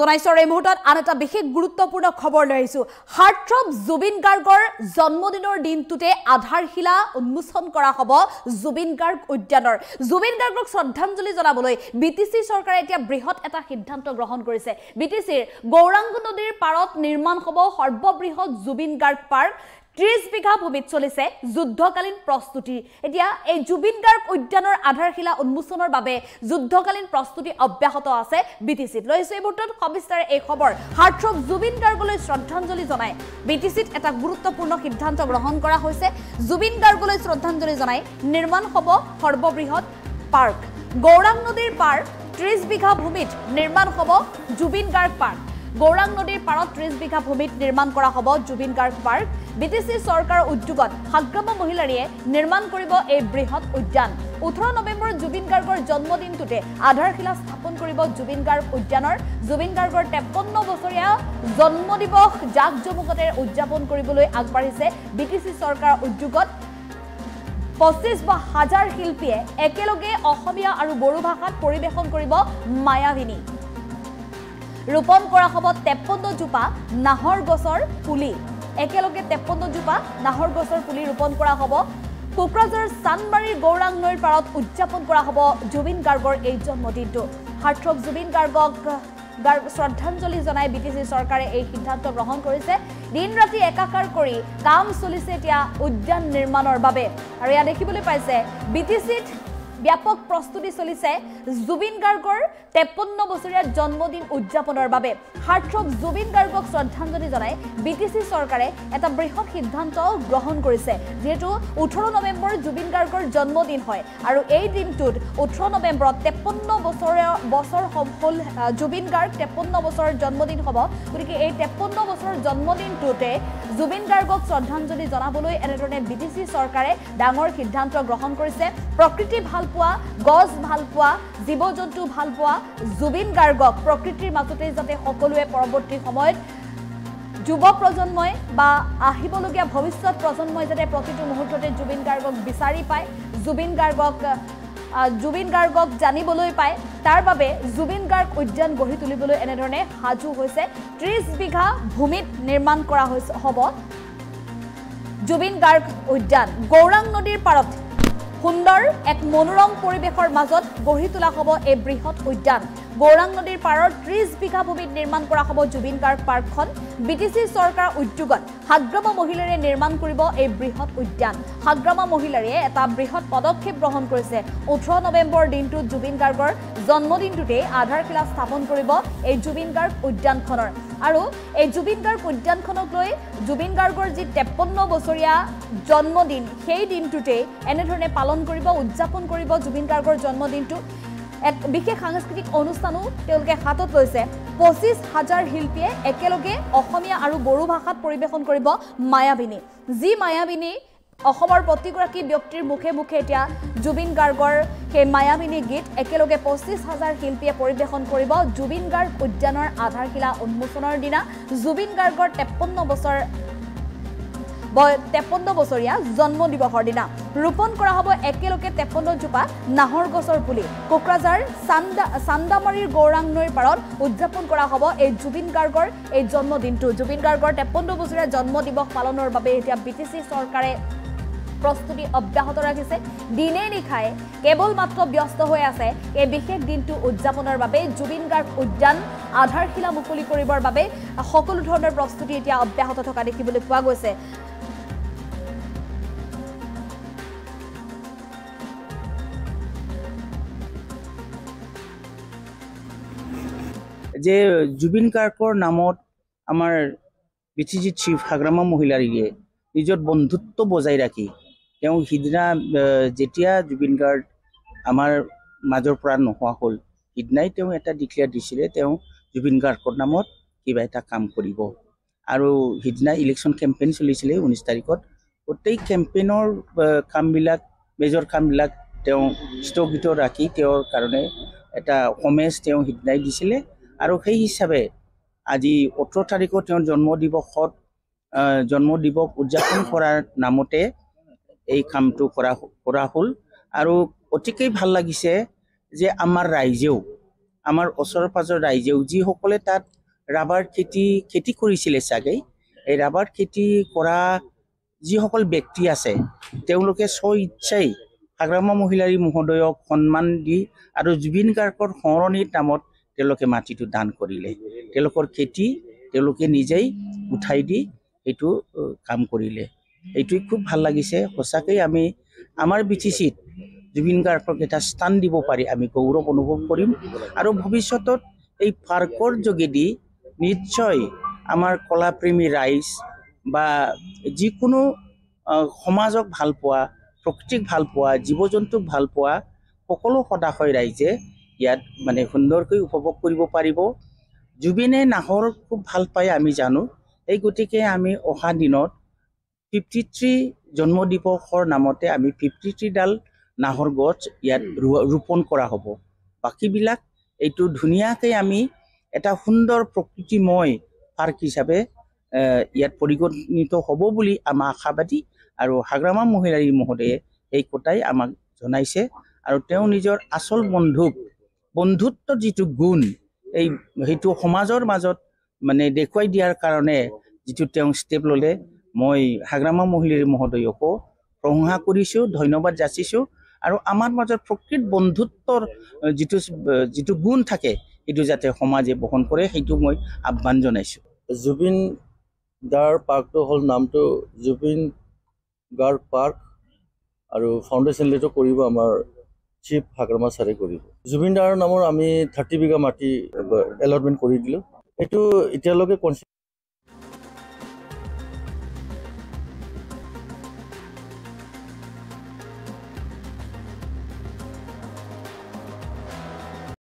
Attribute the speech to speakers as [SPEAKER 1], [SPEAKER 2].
[SPEAKER 1] জনাইছৰ এই মুহূৰ্তত আন এটা বিশেষ গুৰুত্বপূৰ্ণ খবৰ লৈ আহিছো। হাৰ্টথ্ৰব জুবিন গাৰ্গৰ জন্মদিনৰ দিনটোতে আধাৰশিলা উন্মোচন কৰা হ'ব জুবিন গাৰ্গ উদ্যানৰ। জুবিন গাৰ্গক শ্ৰদ্ধাঞ্জলি জনাবলৈ বিটিচি চৰকাৰে এতিয়া বৃহৎ এটা সিদ্ধান্ত গ্ৰহণ কৰিছে। বিটিচিৰ গৌৰাংগ নদীৰ পাৰত নিৰ্মাণ হ'ব সৰ্ববৃহৎ জুবিন গাৰ্গ পাৰ্ক। 30 বিঘা ভূমিত চলিছে যুদ্ধকালীন প্ৰস্তুতি। এতিয়া এই জুবিন গাৰ্গ উদ্যানৰ আধাৰশিলা উন্মোচনৰ বাবে যুদ্ধকালীন প্ৰস্তুতি অব্যাহত আছে বিটিচিত। লৈছো এই মুহূৰ্তত সবিস্তাৰে এই খবৰ। হাৰ্টথ্ৰব জুবিন গাৰ্গলৈ শ্ৰদ্ধাঞ্জলি জনাই বিটিচিত এটা গুৰুত্বপূৰ্ণ সিদ্ধান্ত গ্ৰহণ কৰা হৈছে। জুবিন গাৰ্গলৈ শ্ৰদ্ধাঞ্জলি জনাই নিৰ্মাণ হ'ব সৰ্ববৃহৎ পাৰ্ক। গৌৰাং নদীৰ পাৰ 30 বিঘা ভূমিত নিৰ্মাণ হ'ব জুবিন গাৰ্গ পাৰ্ক। গৌৰাং নদীৰ পাৰত 30 বিঘা ভূমিত নিৰ্মাণ কৰা হ'ব জুবিন গাৰ্গ পাৰ্ক। বিটিচি চৰকাৰৰ উদ্যোগত হাগ্ৰামা মহিলাৰীয়ে নিৰ্মাণ কৰিব এই বৃহৎ উদ্যান। 18 নৱেম্বৰ জুবিন গাৰ্গৰ জন্মদিনটোতে আধাৰশিলা স্থাপন কৰিব জুবিন গাৰ্গ উদ্যানৰ। জুবিন গাৰ্গৰ 53 বছৰীয়া জন্মদিৱস জাকজমকতে উদযাপন কৰিবলৈ আগবাঢ়িছে বিটিচি চৰকাৰৰ উদ্যোগত। 25,000 শিল্পীয়ে একেলগে অসমীয়া আৰু বড়ো ভাষাত পৰিৱেশন কৰিব মায়াবিনী। ৰোপণ কৰা হ'ব 53 জোপা নাহৰ গছৰ পুলি। একেলগে 53 জোপা নাহৰ গছৰ পুলি ৰোপণ কৰা হ'ব। কোকৰাঝাৰ চানমাৰীৰ গৌৰাং নৈৰ পাৰত উদযাপন কৰা হ'ব জুবিন গাৰ্গৰ এই জন্মদিনটো। হাৰ্টথ্ৰব জুবিন গাৰ্গক শ্ৰদ্ধাঞ্জলি জনাই বিটিচি চৰকাৰে এই সিদ্ধান্ত গ্ৰহণ কৰিছে। দিন ৰাতি একাকাৰ কৰি কাম চলিছে এতিয়া উদ্যান নিৰ্মাণৰ বাবে। আৰু ইয়াত দেখিবলৈ পাইছে বিটিচিত ব্যাপক প্ৰস্তুতি চলিছে জুবিন গাৰ্গৰ 53 বছৰীয়া জন্মদিন উদযাপনৰ বাবে। হাৰ্টথ্ৰব জুবিন গাৰ্গক শ্ৰদ্ধাঞ্জলি জনাই বিটিচি চৰকাৰে এটা বৃহৎ সিদ্ধান্ত গ্ৰহণ কৰিছে। যিহেতু 18 নৱেম্বৰ জুবিন গাৰ্গৰ জন্মদিন হয় আৰু এই দিনটোত 18 নৱেম্বৰত 53 বছৰ হ'ল জুবিন গাৰ্গ 53 বছৰৰ জন্মদিন হ'ব। গতিকে এই 53 বছৰৰ জন্মদিনটোতে জুবিন গাৰ্গক শ্ৰদ্ধাঞ্জলি জনাবলৈ এনেধৰণে বিটিচি চৰকাৰে ডাঙৰ সিদ্ধান্ত গ্ৰহণ কৰিছে। প্ৰকৃতি ভাল পোৱা, গছ ভাল পোৱা, জীৱ জন্তু ভাল পোৱা জুবিন গাৰ্গক প্ৰকৃতিৰ মাজতে যাতে সকলোৱে পৰৱৰ্তী সময়ত যুৱ প্ৰজন্মই বা আহিবলগীয়া ভৱিষ্যত প্ৰজন্মই যাতে প্ৰতিটো মুহূৰ্ততে জুবিন গাৰ্গক বিচাৰি পায়, জুবিন গাৰ্গক জানিবলৈ পায়, তাৰ বাবে জুবিন গাৰ্গ উদ্যান গঢ়ি তুলিবলৈ এনেধৰণে সাজু হৈছে। 30 বিঘা ভূমিত নিৰ্মাণ কৰা হ'ব জুবিন গাৰ্গ উদ্যান। গৌৰাং নদীৰ পাৰত সুন্দৰ এক মনোৰম পৰিৱেশৰ মাজত গঢ়ি তোলা হ'ব এই বৃহৎ উদ্যান। গৌৰাং নদীৰ পাৰৰ 30 বিঘা ভূমিত নিৰ্মাণ কৰা হ'ব জুবিন গাৰ্গ পাৰ্কখন। বিটিচি চৰকাৰৰ উদ্যোগত হাগ্ৰামা মহিলাৰীয়ে নিৰ্মাণ কৰিব এই বৃহৎ উদ্যান। হাগ্ৰামা মহিলাৰীয়ে এটা বৃহৎ পদক্ষেপ গ্ৰহণ কৰিছে। 18 নৱেম্বৰ দিনটোত জুবিন গাৰ্গৰ জন্মদিনটোতেই আধাৰশিলা স্থাপন কৰিব এই জুবিন গাৰ্গ উদ্যানখনৰ। আৰু এই জুবিন গাৰ্গ উদ্যানখনক লৈ জুবিন গাৰ্গৰ যি 53 বছৰীয়া জন্মদিন সেই দিনটোতেই এনেধৰণে পালন কৰিব, উদযাপন কৰিব জুবিন গাৰ্গৰ জন্মদিনটো। এক বিশেষ সাংস্কৃতিক অনুষ্ঠানো তেওঁলোকে হাতত লৈছে। 25,000 শিল্পীয়ে একেলগে অসমীয়া আৰু বড়ো ভাষাত পৰিৱেশন কৰিব মায়াবিনী। যি মায়াবিনী অসমৰ প্ৰতিগৰাকী ব্যক্তিৰ মুখে মুখে এতিয়া জুবিন গাৰ্গৰ সেই মায়াবিনী গীত একেলগে 25,000 শিল্পীয়ে পৰিৱেশন কৰিব জুবিন গাৰ্গ উদ্যানৰ আধাৰশিলা উন্মোচনৰ দিনা। জুবিন গাৰ্গৰ 53 বছৰীয়া জন্মদিৱসৰ দিনা ৰোপণ কৰা হ'ব একেলগে 53 জোপা নাহৰ গছৰ পুলি। কোকৰাঝাৰ চান্দামাৰীৰ গৌৰাং নৈৰ পাৰত উদযাপন কৰা হ'ব এই জুবিন গাৰ্গৰ এই জন্মদিনটো। জুবিন গাৰ্গৰ 53 বছৰীয়া জন্মদিৱস পালনৰ বাবে এতিয়া বিটিচি চৰকাৰে প্ৰস্তুতি অব্যাহত ৰাখিছে। দিনে নিশাই কেৱল মাত্ৰ ব্যস্ত হৈ আছে এই বিশেষ দিনটো উদযাপনৰ বাবে। জুবিন গাৰ্গ উদ্যান আধাৰশিলা মুকলি কৰিবৰ বাবে সকলো ধৰণৰ প্ৰস্তুতি এতিয়া অব্যাহত থকা দেখিবলৈ পোৱা গৈছে।
[SPEAKER 2] যে জুবিন গাৰ্গৰ নামত আমাৰ বিটিচি চিফ হাগ্ৰামা মহিলাৰীয়ে নিজৰ বন্ধুত্ব বজাই ৰাখি তেওঁ সিদিনা যেতিয়া জুবিন গাৰ্গ আমাৰ মাজৰ পৰা নোহোৱা হ'ল সিদিনাই তেওঁ এটা ডিক্লেয়াৰ দিছিলে তেওঁ জুবিন গাৰ্গৰ নামত কিবা এটা কাম কৰিব। আৰু সিদিনা ইলেকশ্যন কেম্পেইন চলিছিলে 19 তাৰিখত। গোটেই কেম্পেইনৰ কামবিলাক মেজৰ কামবিলাক তেওঁ স্থগিত ৰাখি তেওঁৰ কাৰণে এটা হোমেজ তেওঁ সিদিনাই দিছিলে। আৰু সেই হিচাপে আজি 18 তাৰিখত তেওঁৰ জন্মদিৱস উদযাপন কৰাৰ নামতে এই কামটো কৰা হ'ল। আৰু অতিকেই ভাল লাগিছে যে আমাৰ ৰাইজেও আমাৰ ওচৰ পাজৰ ৰাইজেও যিসকলে তাত ৰাবাৰ খেতি কৰিছিলে চাগে, এই ৰাবাৰ খেতি কৰা যিসকল ব্যক্তি আছে তেওঁলোকে স্ব ইচ্ছাই হাগ্ৰামা মহিলাৰী মহোদয়ক সন্মান দি আৰু জুবিন গাৰ্গৰ সোঁৱৰণিৰ নামত তেওঁলোকে মাটিটো দান কৰিলে। তেওঁলোকৰ খেতি তেওঁলোকে নিজেই উঠাই দি এইটো কাম কৰিলে। এইটোৱে খুব ভাল লাগিছে। সঁচাকৈ আমি আমাৰ BTCত জুবিন গাৰ্গক এটা স্থান দিব পাৰি আমি গৌৰৱ অনুভৱ কৰিম। আৰু ভৱিষ্যতত এই পাৰ্কৰ যোগেদি নিশ্চয় আমাৰ কলাপ্ৰেমী ৰাইজ বা যিকোনো সমাজক ভাল পোৱা, প্ৰকৃতিক ভাল পোৱা, জীৱ জন্তুক ভাল পোৱা সকলো সদাশয় ৰাইজে ইয়াত মানে সুন্দৰকৈ উপভোগ কৰিব পাৰিব। জুবিনে নাহৰ খুব ভাল পায় আমি জানো। এই গতিকে আমি অহা দিনত 53 জন্ম দিৱসৰ নামতে আমি 53ডাল নাহৰ গছ ইয়াত ৰোপণ কৰা হ'ব। বাকীবিলাক এইটো ধুনীয়াকৈ আমি এটা সুন্দৰ প্ৰকৃতিময় পাৰ্ক হিচাপে ইয়াত পৰিগণিত হ'ব বুলি আমাৰ আশাবাদী। আৰু হাগ্ৰামা মহিলাৰী মহোদয়ে এই কথাই আমাক জনাইছে। আৰু তেওঁ নিজৰ আচল বন্ধুত্ব যিটো গুণ সেইটো সমাজৰ মাজত মানে দেখুৱাই দিয়াৰ কাৰণে যিটো তেওঁ ষ্টেপ ল'লে, মই হাগ্ৰামা মহিলাৰী মহোদয়কো প্ৰশংসা কৰিছোঁ, ধন্যবাদ যাচিছোঁ। আৰু আমাৰ মাজত প্ৰকৃত বন্ধুত্বৰ যিটো গুণ থাকে সেইটো যাতে সমাজে বহন কৰে সেইটো মই আহ্বান জনাইছোঁ।
[SPEAKER 3] জুবিন গাৰ্গ পাৰ্কটো হ'ল নামটো জুবিন গাৰ্গ পাৰ্ক আৰু ফাউণ্ডেশ্যন লিটো কৰিব আমাৰ চিফ হাগ্ৰামা ছাৰে কৰিব। জুবিন দাৰ নামৰ আমি 30 বিঘা মাটি এলটমেণ্ট কৰি দিলোঁ। এইটো এতিয়ালৈকে